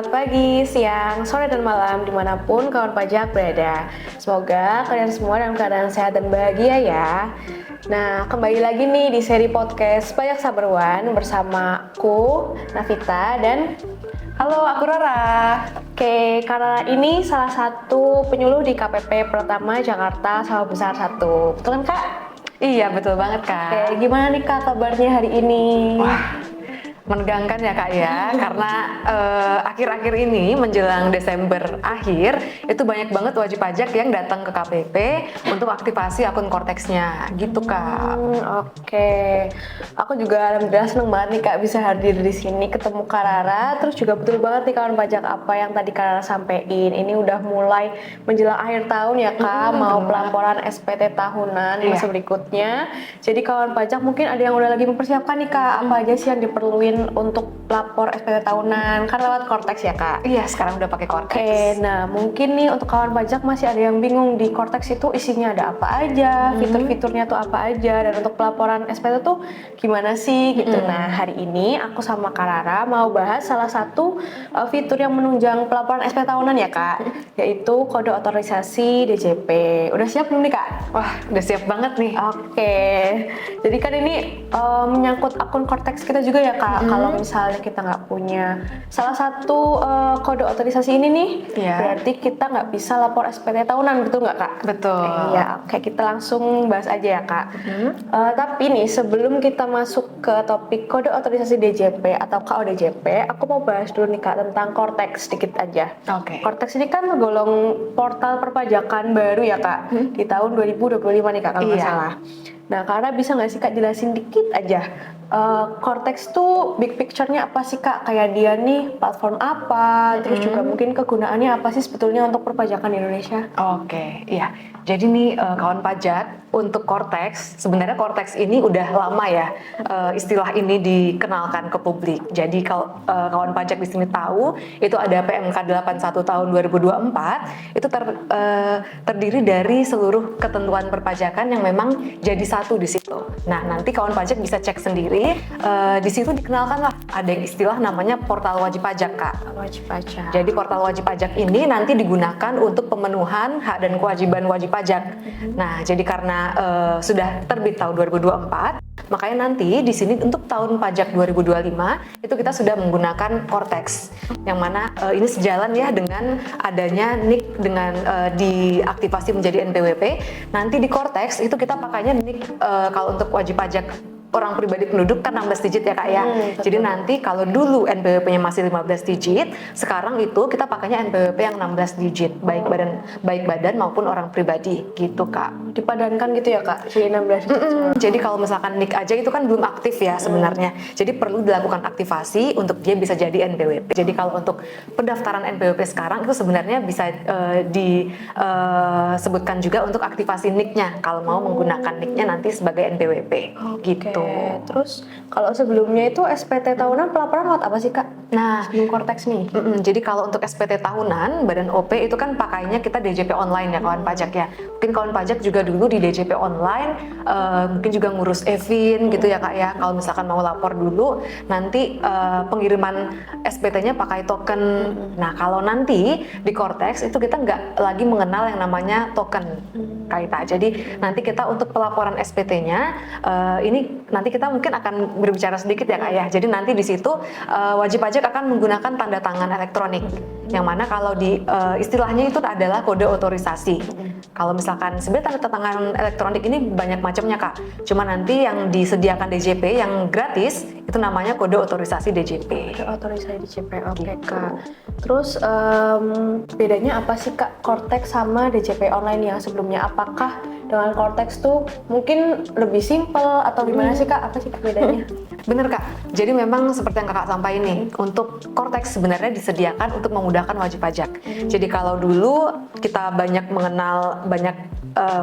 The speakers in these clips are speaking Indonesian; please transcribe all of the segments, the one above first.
Selamat pagi, siang, sore, dan malam dimanapun kawan pajak berada. Semoga kalian semua dalam keadaan sehat dan bahagia ya. Nah, kembali lagi nih di seri podcast Pajak Saberwan bersama aku, Navita, dan halo, aku Rara. Oke, karena ini salah satu penyuluh di KPP Pertama Jakarta Sawah Besar 1. Betul kan, Kak? Iya, betul banget, Kak. Oke, gimana nih Kak kabarnya hari ini? Wah, menegangkan ya Kak ya, karena akhir-akhir ini menjelang Desember akhir itu banyak banget wajib pajak yang datang ke KPP untuk aktivasi akun Korteksnya, gitu Kak. Oke. Aku juga alhamdulillah seneng banget nih Kak bisa hadir di sini ketemu Kak Rara. Terus juga betul banget nih kawan pajak apa yang tadi Kak Rara sampein. Ini udah mulai menjelang akhir tahun ya Kak, mau pelaporan SPT tahunan masa berikutnya. Jadi kawan pajak mungkin ada yang udah lagi mempersiapkan nih Kak, apa aja sih yang diperluin untuk pelapor SPT tahunan kan lewat Korteks ya Kak? Iya, sekarang udah pakai Korteks. Oke, nah mungkin nih untuk kawan pajak masih ada yang bingung di Korteks itu isinya ada apa aja, fitur-fiturnya tuh apa aja, dan untuk pelaporan SPT tuh gimana sih gitu. Nah hari ini aku sama Kak Rara mau bahas salah satu fitur yang menunjang pelaporan SPT tahunan ya Kak, yaitu kode otorisasi DJP. Udah siap belum nih Kak? Wah, udah siap banget nih. Oke, jadi kan ini menyangkut akun Korteks kita juga ya Kak. Kalau misalnya kita nggak punya salah satu kode otorisasi ini nih, berarti kita nggak bisa lapor SPT tahunan, betul nggak Kak? Betul. Iya, oke, kita langsung bahas aja ya Kak. Tapi nih sebelum kita masuk ke topik kode otorisasi DJP atau KODJP, aku mau bahas dulu nih Kak tentang Korteks sedikit aja. Oke. Korteks ini kan tergolong portal perpajakan baru ya Kak, di tahun 2025 nih Kak kalau nggak salah. Nah, karena bisa nggak sih Kak jelasin dikit aja, Korteks tuh big picture-nya apa sih Kak? Kayak dia nih platform apa, terus juga mungkin kegunaannya apa sih sebetulnya untuk perpajakan di Indonesia? Oke, iya. Jadi nih kawan pajak, untuk Korteks, sebenarnya Korteks ini udah lama ya istilah ini dikenalkan ke publik. Jadi kalau kawan pajak di sini tahu, itu ada PMK 81 tahun 2024, itu terdiri dari seluruh ketentuan perpajakan yang memang jadi satu di situ. Nah, nanti kawan pajak bisa cek sendiri, di situ dikenalkan lah ada yang istilah namanya portal wajib pajak Kak. Wajib pajak. Jadi portal wajib pajak ini nanti digunakan untuk pemenuhan hak dan kewajiban wajib pajak. Nah, jadi karena sudah terbit tahun 2024, makanya nanti di sini untuk tahun pajak 2025 itu kita sudah menggunakan Korteks, yang mana ini sejalan ya dengan adanya NIK dengan diaktifasi menjadi NPWP. Nanti di Korteks itu kita pakainya NIK kalau untuk wajib pajak orang pribadi penduduk kan 16 digit ya Kak ya. Jadi nanti kalau dulu NPWP-nya masih 15 digit, sekarang itu kita pakainya NPWP yang 16 digit, baik badan maupun orang pribadi gitu Kak. Dipadankan gitu ya Kak, jadi 16 digit. Jadi kalau misalkan NIK aja itu kan belum aktif ya sebenarnya. Jadi perlu dilakukan aktivasi untuk dia bisa jadi NPWP. Jadi kalau untuk pendaftaran NPWP sekarang itu sebenarnya bisa disebutkan juga untuk aktivasi NIK-nya kalau mau menggunakan NIK-nya nanti sebagai NPWP gitu. Terus kalau sebelumnya itu SPT tahunan pelaporan lewat apa sih Kak? Nah, sebelum Korteks nih. Jadi kalau untuk SPT tahunan, Badan OP itu kan pakainya kita DJP online ya kawan pajak ya. Mungkin kawan pajak juga dulu di DJP online, mungkin juga ngurus Evin gitu ya Kak ya. Kalau misalkan mau lapor dulu, nanti pengiriman SPT-nya pakai token. Nah, kalau nanti di Korteks itu kita nggak lagi mengenal yang namanya token. Kak. Jadi nanti kita untuk pelaporan SPT-nya, ini nanti kita mungkin akan berbicara sedikit ya Kak ya. Jadi nanti di situ wajib pajak akan menggunakan tanda tangan elektronik, yang mana kalau di istilahnya itu adalah kode otorisasi. Kalau misalkan sebenarnya tanda tangan elektronik ini banyak macamnya Kak. Cuma nanti yang disediakan DJP yang gratis itu namanya kode otorisasi DJP. Kode otorisasi DJP, oke Kak. Terus bedanya apa sih Kak Korteks sama DJP online yang sebelumnya? Apakah dengan Korteks tuh mungkin lebih simpel atau gimana sih Kak? Apa sih bedanya? Bener Kak, jadi memang seperti yang Kakak sampaikan nih, untuk Korteks sebenarnya disediakan untuk memudahkan wajib pajak. Jadi kalau dulu kita banyak mengenal banyak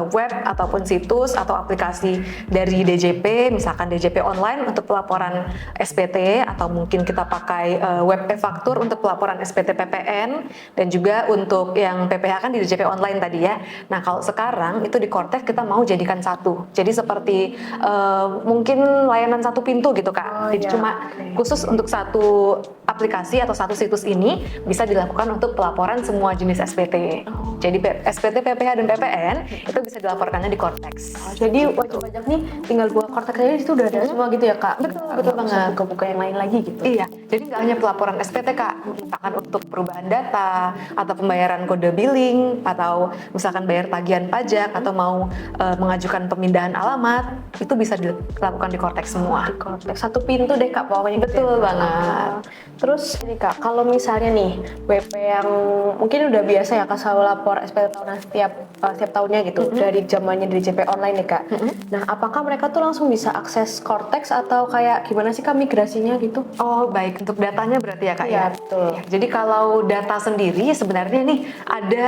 web ataupun situs atau aplikasi dari DJP, misalkan DJP online untuk pelaporan SPT, atau mungkin kita pakai web e-faktur untuk pelaporan SPT PPN, dan juga untuk yang PPH kan di DJP online tadi ya. Nah kalau sekarang itu di Korteks kita mau jadikan satu, jadi seperti mungkin layanan satu pintu gitu Kak. Jadi cuma khusus untuk satu aplikasi atau satu situs ini bisa dilakukan untuk pelaporan semua jenis SPT. Jadi SPT, PPh dan PPN itu bisa dilaporkannya di Cortex. Jadi wajib pajak nih tinggal buka Cortex aja itu udah ada semua gitu ya Kak? Betul Nggak usah banget. buka-buka yang lain lagi gitu? Iya, jadi nggak hanya pelaporan SPT Kak, misalkan untuk perubahan data atau pembayaran kode billing atau misalkan bayar tagihan pajak atau mau mengajukan pemindahan alamat itu bisa dilakukan di Cortex semua. Di Cortex, satu pintu deh Kak pokoknya gitu Betul ya? banget. Terus ini Kak, kalau misalnya nih WP yang mungkin udah biasa ya Kak selalu lapor SPT tahunan setiap tahunnya gitu dari zamannya DJP online nih Kak. Nah, apakah mereka tuh langsung bisa akses Cortex atau kayak gimana sih Kak migrasinya gitu? Oh baik, untuk datanya berarti ya Kak Iya, ya? betul. Ya, jadi kalau data sendiri sebenarnya nih ada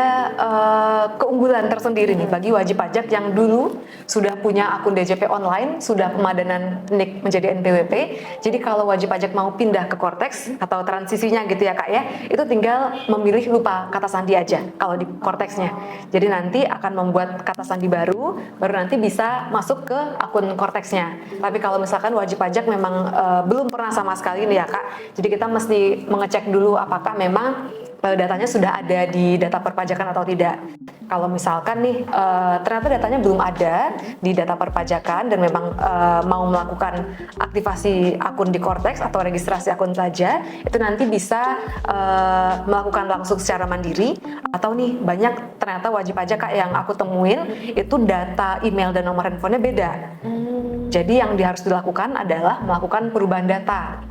keunggulan tersendiri nih bagi wajib pajak yang dulu sudah punya akun DJP online, sudah pemadanan NIK menjadi NPWP. Jadi kalau wajib pajak mau pindah ke Cortex atau transisinya gitu ya Kak ya, itu tinggal memilih lupa kata sandi aja kalau di Cortexnya. Jadi nanti akan membuat kata sandi baru nanti bisa masuk ke akun Cortexnya. Tapi kalau misalkan wajib pajak memang belum pernah sama sekali nih ya Kak, jadi kita mesti mengecek dulu apakah memang datanya sudah ada di data perpajakan atau tidak. Kalau misalkan nih ternyata datanya belum ada di data perpajakan dan memang mau melakukan aktivasi akun di Cortex atau registrasi akun saja, itu nanti bisa melakukan langsung secara mandiri, atau nih banyak ternyata wajib pajak Kak yang aku temuin itu data email dan nomor handphonenya beda. Jadi yang harus dilakukan adalah melakukan perubahan data.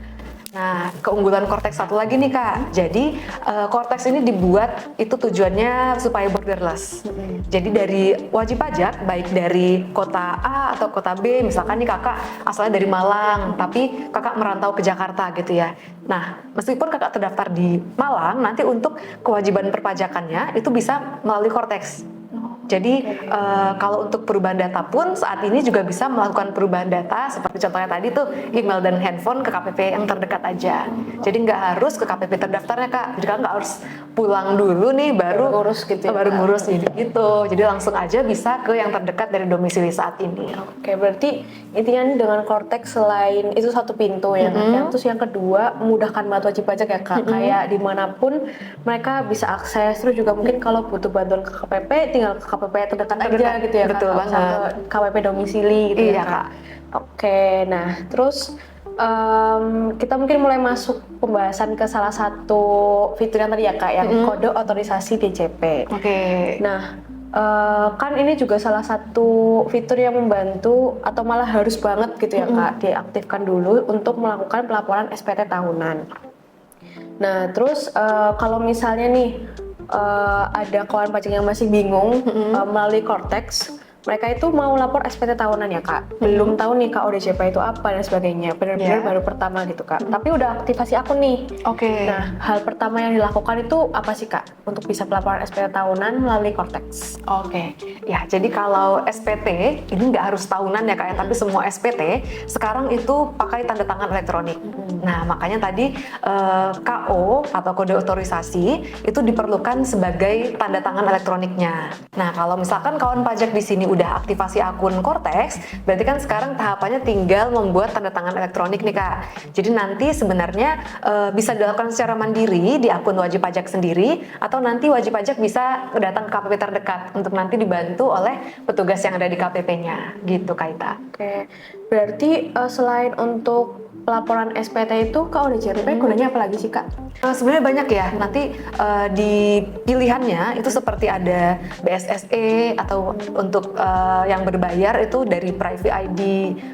Nah, keunggulan Cortex satu lagi nih Kak. Jadi Cortex ini dibuat itu tujuannya supaya borderless. Jadi dari wajib pajak baik dari kota A atau kota B, misalkan nih Kakak asalnya dari Malang, tapi Kakak merantau ke Jakarta gitu ya. Nah, meskipun Kakak terdaftar di Malang, nanti untuk kewajiban perpajakannya itu bisa melalui Cortex. Jadi kalau untuk perubahan data pun saat ini juga bisa melakukan perubahan data seperti contohnya tadi tuh email dan handphone ke KPP yang terdekat aja. Jadi nggak harus ke KPP terdaftarnya Kak. Jadi Kakak nggak harus pulang dulu nih baru ngurus gitu ya, baru Kak? ngurus gitu. Jadi langsung aja bisa ke yang terdekat dari domisili saat ini. Oke, berarti intinya nih dengan Cortex selain itu satu pintu ya, yang terus yang kedua memudahkan banget wajib pajak ya Kak, kayak dimanapun mereka bisa akses, terus juga mungkin kalau butuh bantuan ke KPP tinggal ke KPP terdekat aja gitu ya Kak, Betul nggak usah banget. ke KPP domisili gitu Iya, ya Kak. Kak. Oke, nah terus kita mungkin mulai masuk pembahasan ke salah satu fitur yang tadi ya Kak, yang kode otorisasi DJP. Oke. Nah, kan ini juga salah satu fitur yang membantu atau malah harus banget gitu ya Kak, diaktifkan dulu untuk melakukan pelaporan SPT tahunan. Nah, terus kalau misalnya nih ada kawan pajak yang masih bingung melalui Cortex, mereka itu mau lapor SPT tahunan ya Kak, belum tahu nih Kak ODJP itu apa dan sebagainya, benar-benar baru pertama gitu Kak, tapi udah aktivasi akun nih. Oke. Nah, hal pertama yang dilakukan itu apa sih Kak untuk bisa pelaporan SPT tahunan melalui Cortex? Oke, ya jadi kalau SPT ini nggak harus tahunan ya Kak ya, tapi semua SPT sekarang itu pakai tanda tangan elektronik. Nah makanya tadi KO atau kode otorisasi itu diperlukan sebagai tanda tangan elektroniknya. Nah kalau misalkan kawan pajak di sini udah aktivasi akun Cortex, berarti kan sekarang tahapannya tinggal membuat tanda tangan elektronik nih Kak. Jadi nanti sebenarnya bisa dilakukan secara mandiri di akun wajib pajak sendiri, atau nanti wajib pajak bisa datang ke KPP terdekat untuk nanti dibantu oleh petugas yang ada di KPP-nya gitu Kak Ita. Oke, berarti selain untuk pelaporan SPT itu Kak ODJP gunanya apa lagi sih Kak? Sebenarnya banyak ya, nanti di pilihannya itu seperti ada BSSE atau untuk yang berbayar itu dari Private ID,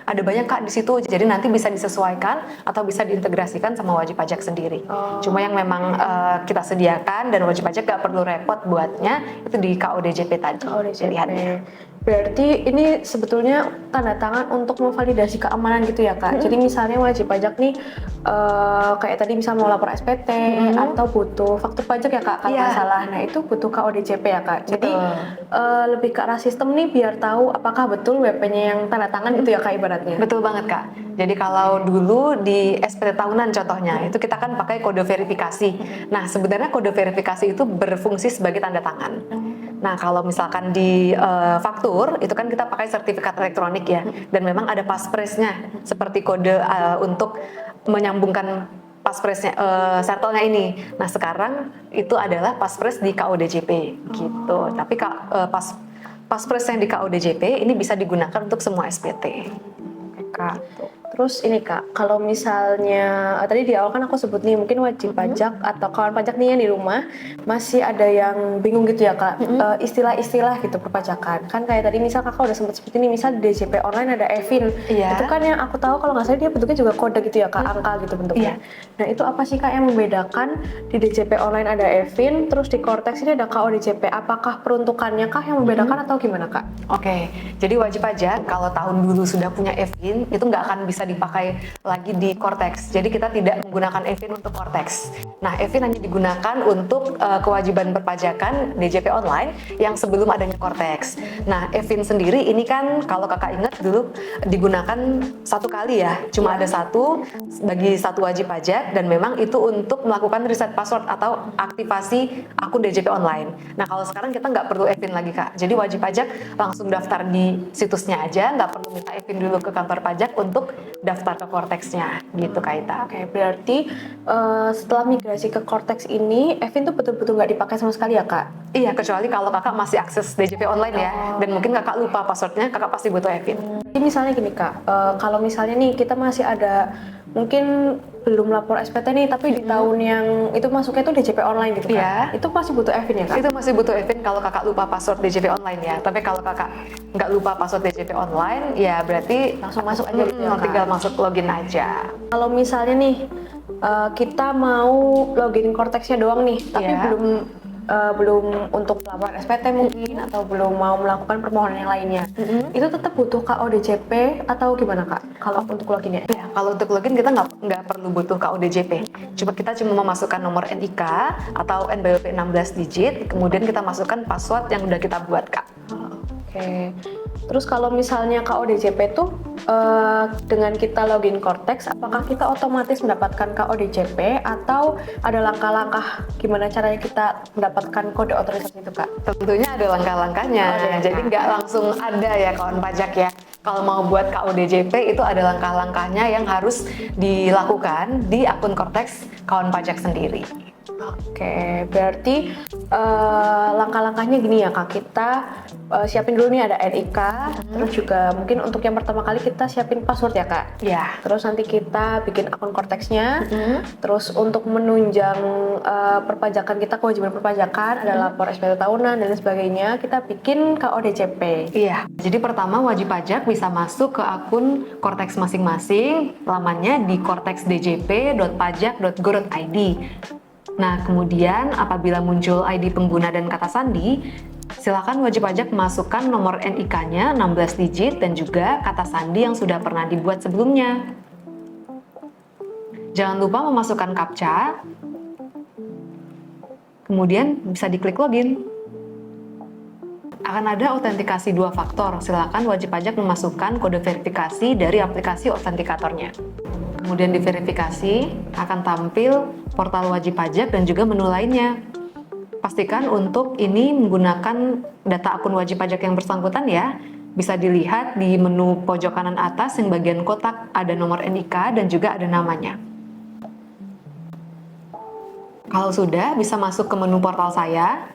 ada banyak Kak di situ, jadi nanti bisa disesuaikan atau bisa diintegrasikan sama wajib pajak sendiri. Cuma yang memang kita sediakan dan wajib pajak gak perlu repot buatnya itu di KODJP tadi pilihannya. Berarti ini sebetulnya tanda tangan untuk memvalidasi keamanan gitu ya Kak. Jadi misalnya wajib pajak nih kayak tadi bisa mau lapor SPT atau butuh faktur pajak ya Kak kalau nggak salah. Nah itu butuh KODJP ya Kak. Jadi lebih ke arah sistem nih biar tahu apakah betul WP-nya yang tanda tangan itu ya Kak ibaratnya. Betul banget Kak. Jadi kalau dulu di SPT tahunan contohnya itu kita kan pakai kode verifikasi. Nah sebenarnya kode verifikasi itu berfungsi sebagai tanda tangan. Nah kalau misalkan di faktur itu kan kita pakai sertifikat elektronik ya, dan memang ada passphrase-nya seperti kode untuk menyambungkan paspresnya, sertelnya ini. Nah sekarang itu adalah paspres di KODJP gitu. Tapi paspres yang di KODJP ini bisa digunakan untuk semua SPT. Kak. Terus ini Kak, kalau misalnya tadi di awal kan aku sebut nih mungkin wajib pajak atau kawan pajak nih yang di rumah masih ada yang bingung gitu ya Kak, istilah-istilah gitu perpajakan. Kan kayak tadi misal Kakak udah sempat seperti ini, misal di DJP online ada EVIN. Iya. Itu kan yang aku tahu kalau nggak salah dia bentuknya juga kode gitu ya Kak, angka gitu bentuknya. Nah itu apa sih Kak yang membedakan di DJP online ada EVIN, terus di Cortex ini ada KODJP? Apakah peruntukannya kah yang membedakan atau gimana Kak? Oke, jadi wajib pajak kalau tahun dulu sudah punya EVIN itu nggak akan bisa dipakai lagi di Cortex. Jadi kita tidak menggunakan EVIN untuk Cortex. Nah, EVIN hanya digunakan untuk kewajiban perpajakan DJP online yang sebelum adanya Cortex. Nah, EVIN sendiri ini kan kalau kakak ingat dulu digunakan satu kali ya, cuma ada satu bagi satu wajib pajak dan memang itu untuk melakukan reset password atau aktivasi akun DJP online. Nah, kalau sekarang kita nggak perlu EVIN lagi Kak. Jadi wajib pajak langsung daftar di situsnya aja, nggak perlu minta EVIN dulu ke kantor pajak untuk daftar ke Cortex-nya gitu Kak Ita. Oke, berarti setelah migrasi ke Cortex ini, EVIN tuh betul-betul nggak dipakai sama sekali ya Kak? Iya, kecuali kalau kakak masih akses DJP online ya, dan mungkin kakak lupa passwordnya, kakak pasti butuh EVIN. Jadi misalnya gini Kak, kalau misalnya nih kita masih ada mungkin belum lapor SPT nih, tapi di tahun yang itu masuknya tuh DJP online gitu kan? Iya. Itu masih butuh EVIN ya Kak? Itu masih butuh EVIN kalau kakak lupa password DJP online ya. Tapi kalau kakak nggak lupa password DJP online, ya berarti Langsung masuk aja gitu ya, Kak? tinggal masuk login aja. Kalau misalnya nih kita mau login Cortex-nya doang nih, tapi Iya. belum untuk laporan SPT mungkin atau belum mau melakukan permohonan yang lainnya, itu tetap butuh KODJP atau gimana Kak? Kalau untuk loginnya? Ya, kalau untuk login kita nggak perlu butuh KODJP. Kita cuma memasukkan nomor NIK atau NPWP 16 digit, kemudian kita masukkan password yang udah kita buat Kak. Oke. Terus kalau misalnya KODJP tuh dengan kita login Cortex, apakah kita otomatis mendapatkan KODJP atau ada langkah-langkah gimana caranya kita mendapatkan kode otorisasi itu Kak? Tentunya ada langkah-langkahnya, jadi nggak langsung ada ya kawan pajak ya. Kalau mau buat KODJP itu ada langkah-langkahnya yang harus dilakukan di akun Cortex kawan pajak sendiri. Oke, berarti langkah-langkahnya gini ya Kak, kita siapin dulu nih ada NIK, terus juga mungkin untuk yang pertama kali kita siapin password ya Kak. Ya. Terus nanti kita bikin akun Cortex-nya, terus untuk menunjang perpajakan kita, kewajiban perpajakan, ada lapor SPT tahunan dan lain sebagainya, kita bikin KODJP. Iya, jadi pertama wajib pajak bisa masuk ke akun Cortex masing-masing, lamannya di cortexdjp.pajak.go.id. Nah, kemudian apabila muncul ID pengguna dan kata sandi, silakan wajib pajak masukkan nomor NIK-nya 16 digit dan juga kata sandi yang sudah pernah dibuat sebelumnya. Jangan lupa memasukkan CAPTCHA, kemudian bisa diklik login. Akan ada autentikasi 2 faktor, silakan wajib pajak memasukkan kode verifikasi dari aplikasi autentikatornya. Kemudian diverifikasi, akan tampil portal wajib pajak dan juga menu lainnya. Pastikan untuk ini menggunakan data akun wajib pajak yang bersangkutan ya. Bisa dilihat di menu pojok kanan atas yang bagian kotak ada nomor NIK dan juga ada namanya. Kalau sudah, bisa masuk ke menu portal saya.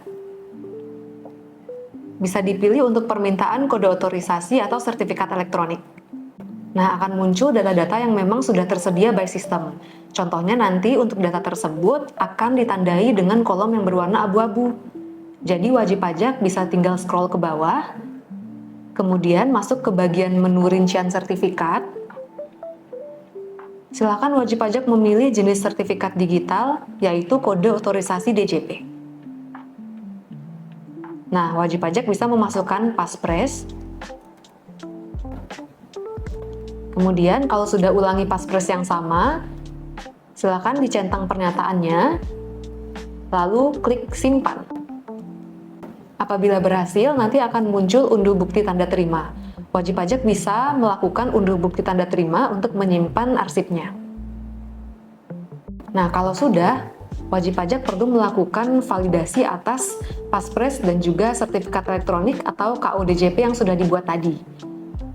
Bisa dipilih untuk permintaan kode otorisasi atau sertifikat elektronik. Nah, akan muncul data-data yang memang sudah tersedia by system. Contohnya nanti untuk data tersebut akan ditandai dengan kolom yang berwarna abu-abu. Jadi wajib pajak bisa tinggal scroll ke bawah, kemudian masuk ke bagian menu rincian sertifikat. Silakan wajib pajak memilih jenis sertifikat digital, yaitu kode otorisasi DJP. Nah, wajib pajak bisa memasukkan paspres. Kemudian kalau sudah ulangi paspres yang sama, silakan dicentang pernyataannya, lalu klik simpan. Apabila berhasil, nanti akan muncul unduh bukti tanda terima. Wajib pajak bisa melakukan unduh bukti tanda terima untuk menyimpan arsipnya. Nah, kalau sudah, wajib pajak perlu melakukan validasi atas paspres dan juga sertifikat elektronik atau KODJP yang sudah dibuat tadi.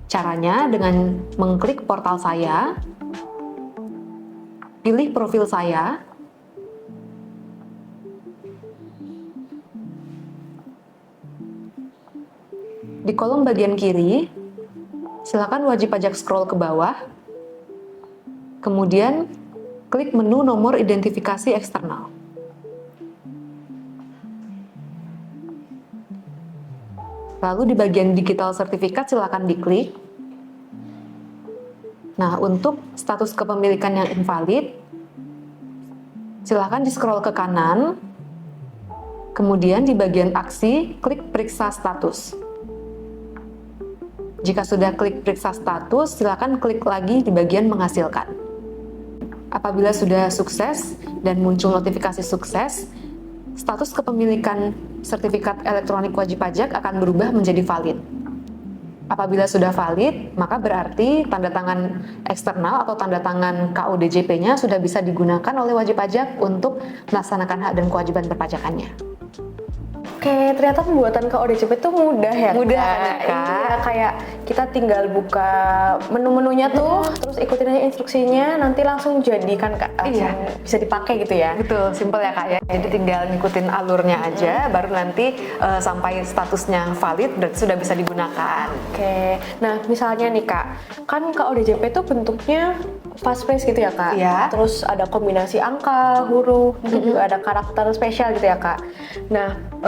Caranya dengan mengklik portal saya, pilih profil saya. Di kolom bagian kiri, silakan wajib pajak scroll ke bawah. Kemudian klik menu nomor identifikasi eksternal. Lalu di bagian digital sertifikat silakan diklik. Nah, untuk status kepemilikan yang invalid, silakan di-scroll ke kanan. Kemudian di bagian aksi, klik periksa status. Jika sudah klik periksa status, silakan klik lagi di bagian menghasilkan. Apabila sudah sukses dan muncul notifikasi sukses, status kepemilikan sertifikat elektronik wajib pajak akan berubah menjadi valid. Apabila sudah valid, maka berarti tanda tangan eksternal atau tanda tangan KUDJP-nya sudah bisa digunakan oleh wajib pajak untuk melaksanakan hak dan kewajiban perpajakannya. Oke, ternyata pembuatan KUDJP itu mudah ya, Mudah, Kak? Kak. Iya, kayak kita tinggal buka menu-menunya tuh, terus ikutin aja instruksinya, nanti langsung jadi kan, Kak, Iya. bisa dipakai gitu ya. Betul, simpel ya Kak ya. Jadi tinggal ngikutin alurnya aja, baru nanti sampai statusnya valid berarti sudah bisa digunakan. Oke, nah misalnya nih Kak, kan KUDJP itu bentuknya fast pace gitu ya Kak? Iya. Terus ada kombinasi angka, huruf, mungkin juga ada karakter spesial gitu ya Kak. Nah,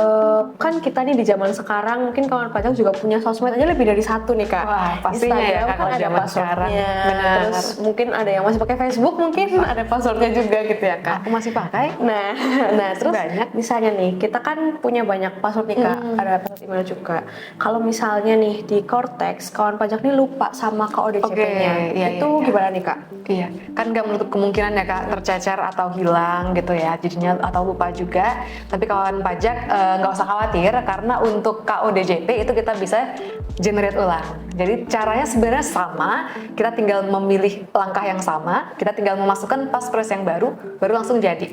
kan kita nih di zaman sekarang mungkin kawan pajak juga punya sosmed aja lebih dari satu nih Kak. Wah, pastinya ya, Instagram Kak, kan kalau ada zaman sekarang. passwordnya, Benar. terus mungkin ada yang masih pakai Facebook, mungkin ada passwordnya juga gitu ya Kak. Aku masih pakai. Nah, terus Banyak. misalnya nih, kita kan punya banyak password nih Kak, ada password email juga. Kalau misalnya nih di Cortex, kawan pajak nih lupa sama KUDJP-nya, Oke, iya, itu iya. gimana nih Kak? Iya, kan nggak menutup kemungkinan ya Kak tercecer atau hilang gitu ya, jadinya atau lupa juga. Tapi kawan pajak nggak usah khawatir karena untuk KUDJP itu kita bisa generate ulang. Jadi caranya sebenarnya sama, kita tinggal memilih langkah yang sama, kita tinggal memasukkan passphrase yang baru langsung jadi.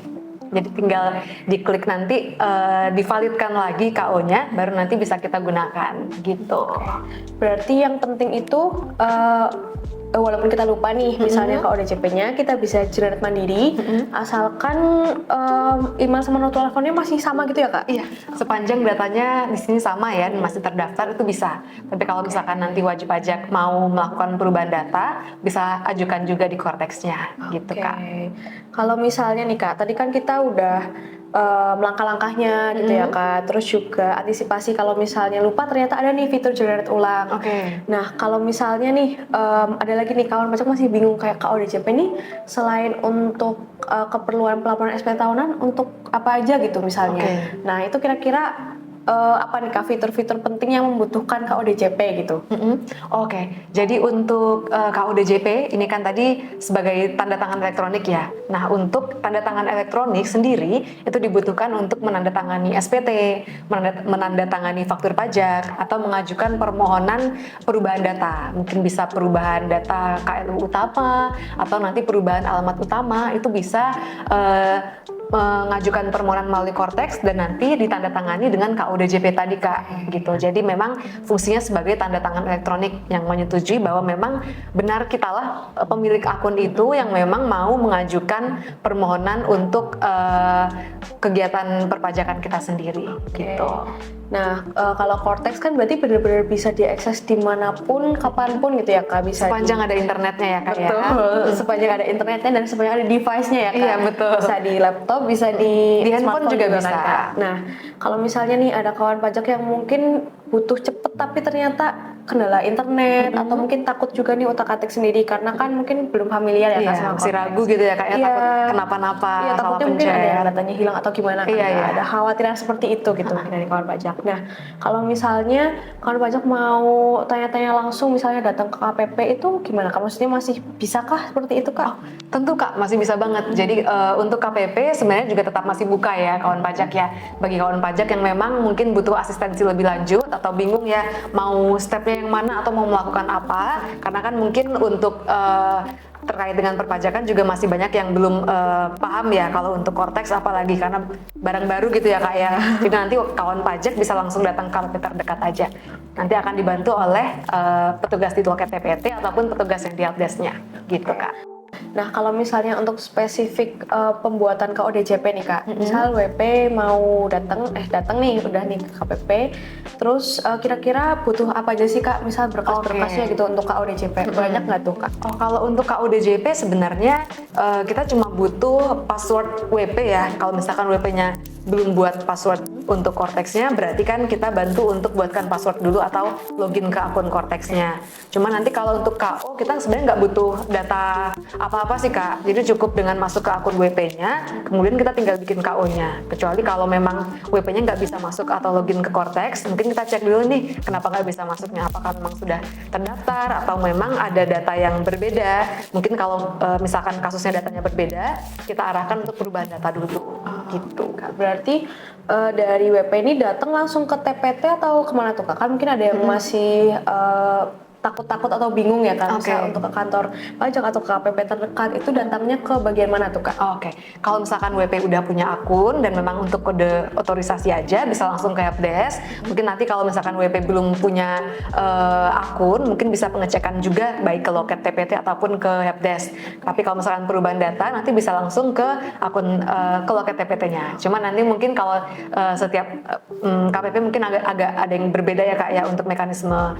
Jadi tinggal diklik nanti divalidkan lagi KO-nya, baru nanti bisa kita gunakan gitu. Berarti yang penting itu walaupun kita lupa nih, misalnya KUDJP-nya, kita bisa generate mandiri, asalkan email sama nomor teleponnya masih sama gitu ya Kak? Iya, sepanjang datanya di sini sama ya, dan masih terdaftar itu bisa. Tapi kalau misalkan nanti wajib pajak mau melakukan perubahan data, bisa ajukan juga di Cortex-nya, gitu Oke. Kak. Kalau misalnya nih Kak, tadi kan kita udah langkah-langkahnya gitu ya Kak, terus juga antisipasi kalau misalnya lupa ternyata ada nih fitur generate ulang. Oke. Nah kalau misalnya nih ada lagi nih kawan pajak masih bingung kayak KUDJP nih selain untuk keperluan pelaporan SPT tahunan untuk apa aja gitu misalnya. Oke. Nah itu kira-kira apa nih Kak fitur-fitur penting yang membutuhkan KUDJP gitu? Oke, jadi untuk KUDJP ini kan tadi sebagai tanda tangan elektronik ya. Nah, untuk tanda tangan elektronik sendiri itu dibutuhkan untuk menandatangani SPT, menandatangani faktur pajak, atau mengajukan permohonan perubahan data. Mungkin bisa perubahan data KLU utama atau nanti perubahan alamat utama itu bisa mengajukan permohonan melalui Cortex dan nanti ditandatangani dengan KUDJP tadi Kak gitu. Jadi memang fungsinya sebagai tanda tangan elektronik yang menyetujui bahwa memang benar kitalah pemilik akun itu yang memang mau mengajukan permohonan untuk kegiatan perpajakan kita sendiri gitu. Nah, kalau Cortex kan berarti benar-benar bisa diakses dimanapun, kapanpun gitu ya Kak, bisa Sepanjang ada internetnya ya Kak ya. betul, sepanjang ada internetnya dan sepanjang ada device-nya ya Kak. Iya, betul. Bisa di laptop, bisa di handphone smartphone juga kan, bisa. Kak. Nah, kalau misalnya nih ada kawan pajak yang mungkin butuh cepet tapi ternyata kendala internet atau mungkin takut juga nih utak-atik sendiri karena kan mungkin belum familiar ya Kak Iya, sama masih Cortex. ragu gitu ya Kak ya, Iya. takut kenapa-napa, Iya, salah takutnya mungkin ada yang pencet. datanya hilang atau gimana kan. Iya, Kak. iya. Ada khawatiran seperti itu gitu dari kawan pajak. Nah, kalau misalnya kawan pajak mau tanya-tanya langsung misalnya datang ke KPP itu gimana Kak? Maksudnya masih bisakah seperti itu Kak? Tentu Kak, masih bisa banget. Jadi untuk KPP sebenarnya juga tetap masih buka ya kawan pajak ya. Bagi kawan pajak yang memang mungkin butuh asistensi lebih lanjut atau bingung ya mau stepnya yang mana atau mau melakukan apa. Karena kan mungkin untuk terkait dengan perpajakan juga masih banyak yang belum paham ya kalau untuk Cortex apalagi karena barang baru gitu ya Kak ya. Jadi nanti kawan pajak bisa langsung datang ke KPP terdekat aja. Nanti akan dibantu oleh petugas di loket TPT ataupun petugas yang di helpdesk-nya gitu Kak. Nah, kalau misalnya untuk spesifik pembuatan KODJP nih Kak, misal WP mau datang nih, udah nih ke KPP, terus kira-kira butuh apa aja sih Kak? Misal berkas-berkasnya gitu untuk KODJP, banyak nggak tuh Kak? Oh, kalau untuk KUDJP sebenarnya kita cuma butuh password WP ya. Kalau misalkan WP-nya belum buat password untuk Cortex-nya, berarti kan kita bantu untuk buatkan password dulu atau login ke akun Cortex-nya. Cuma nanti kalau untuk KO, kita sebenarnya nggak butuh data apa-apa sih Kak. Jadi cukup dengan masuk ke akun WP-nya, kemudian kita tinggal bikin KO-nya. Kecuali kalau memang WP-nya nggak bisa masuk atau login ke Cortex, mungkin kita cek dulu nih kenapa nggak bisa masuknya. Apakah memang sudah terdaftar atau memang ada data yang berbeda. Mungkin kalau misalkan kasusnya datanya berbeda, kita arahkan untuk perubahan data dulu. Gitu Kak. Berarti dari WP ini datang langsung ke TPT atau kemana tuh Kak? Kan mungkin ada yang masih takut-takut atau bingung ya kan, misal untuk ke kantor pajak atau ke KPP terdekat, itu datangnya ke bagian mana tuh Kak? Oke, kalau misalkan WP udah punya akun dan memang untuk kode otorisasi aja bisa langsung ke helpdesk. Mungkin nanti kalau misalkan WP belum punya akun, mungkin bisa pengecekan juga baik ke loket TPT ataupun ke helpdesk. Tapi kalau misalkan perubahan data nanti bisa langsung ke akun ke loket TPT-nya. Cuman nanti mungkin kalau setiap KPP mungkin agak ada yang berbeda ya Kak ya untuk mekanisme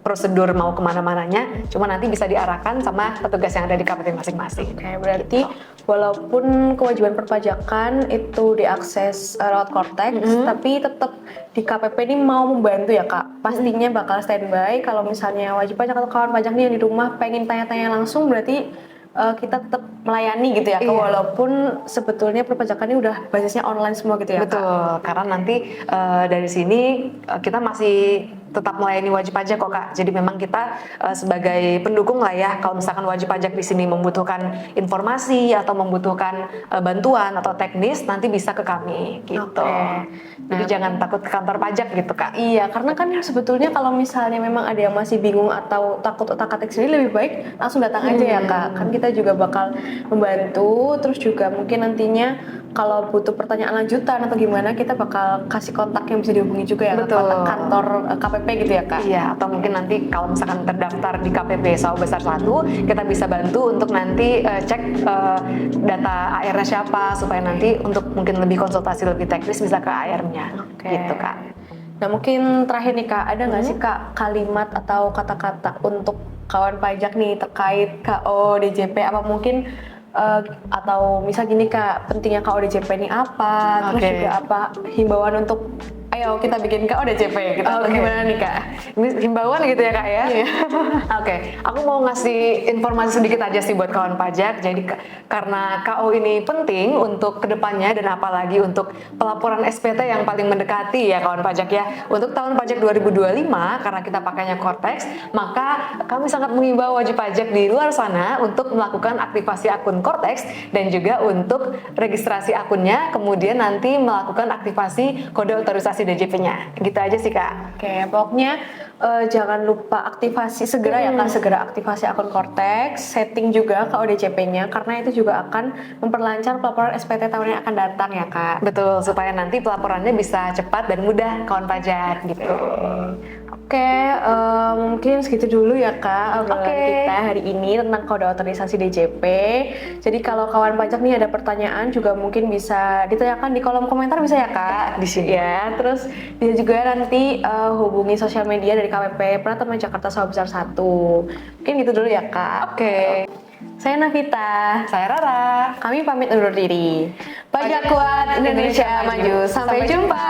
prosedur mau kemana-mananya, cuma nanti bisa diarahkan sama petugas yang ada di KPP masing-masing. Oke, berarti walaupun kewajiban perpajakan itu diakses lewat Cortex, tapi tetap di KPP ini mau membantu ya Kak. Pastinya bakal standby kalau misalnya wajib pajak atau kawan pajak nih yang di rumah pengen tanya-tanya langsung, berarti kita tetap melayani gitu ya Kak, walaupun sebetulnya perpajakan ini udah basisnya online semua gitu ya Kak. Betul, karena nanti dari sini kita masih tetap melayani wajib pajak kok Kak. Jadi memang kita sebagai pendukung lah ya. Kalau misalkan wajib pajak di sini membutuhkan informasi atau membutuhkan bantuan atau teknis, nanti bisa ke kami gitu. Jadi jangan takut ke kantor pajak gitu Kak. Iya, karena kan sebetulnya kalau misalnya memang ada yang masih bingung atau takut otak-atik sendiri, lebih baik langsung datang aja ya Kak. Kan kita juga bakal membantu, terus juga mungkin nantinya kalau butuh pertanyaan lanjutan atau gimana, kita bakal kasih kontak yang bisa dihubungi juga ya, kontak kantor KPP gitu ya Kak? Iya, atau mungkin nanti kalau misalkan terdaftar di KPP Sawah Besar 1, kita bisa bantu untuk nanti cek data AR-nya siapa, supaya nanti untuk mungkin lebih konsultasi lebih teknis bisa ke AR-nya. Gitu Kak. Nah mungkin terakhir nih Kak, ada nggak sih Kak kalimat atau kata-kata untuk kawan pajak nih terkait KODJP, apa mungkin atau misal gini Kak, pentingnya KODJP ini apa, terus juga apa himbauan untuk ayo kita bikin KODJP gitu, atau gimana nih Kak? Ini himbauan gitu ya Kak ya? Oke, aku mau ngasih informasi sedikit aja sih buat kawan pajak. Jadi karena KO ini penting untuk kedepannya dan apalagi untuk pelaporan SPT yang paling mendekati ya kawan pajak ya. Untuk tahun pajak 2025 karena kita pakainya Cortex, maka kami sangat mengimbau wajib pajak di luar sana untuk melakukan aktivasi akun Cortex dan juga untuk registrasi akunnya, kemudian nanti melakukan aktivasi kode otorisasi DJP-nya. Gitu aja sih Kak. Oke, pokoknya jangan lupa aktivasi segera ya Kak, segera aktivasi akun Cortex, setting juga KODJP-nya karena itu juga akan memperlancar pelaporan SPT tahun yang akan datang ya Kak. Betul, supaya nanti pelaporannya bisa cepat dan mudah kawan pajak gitu. Oke, mungkin segitu dulu ya Kak obrolan kita hari ini tentang kode otorisasi DJP. Jadi kalau kawan pajak nih ada pertanyaan juga mungkin bisa ditanyakan di kolom komentar bisa ya Kak di sini ya. Terus bisa juga nanti hubungi sosial media dari KPP Pratama Jakarta Sawah Besar 1. Mungkin gitu dulu ya Kak. Oke. Saya Navita. Saya Rara. Kami pamit undur diri. Pajak kuat, Indonesia maju. Sampai jumpa.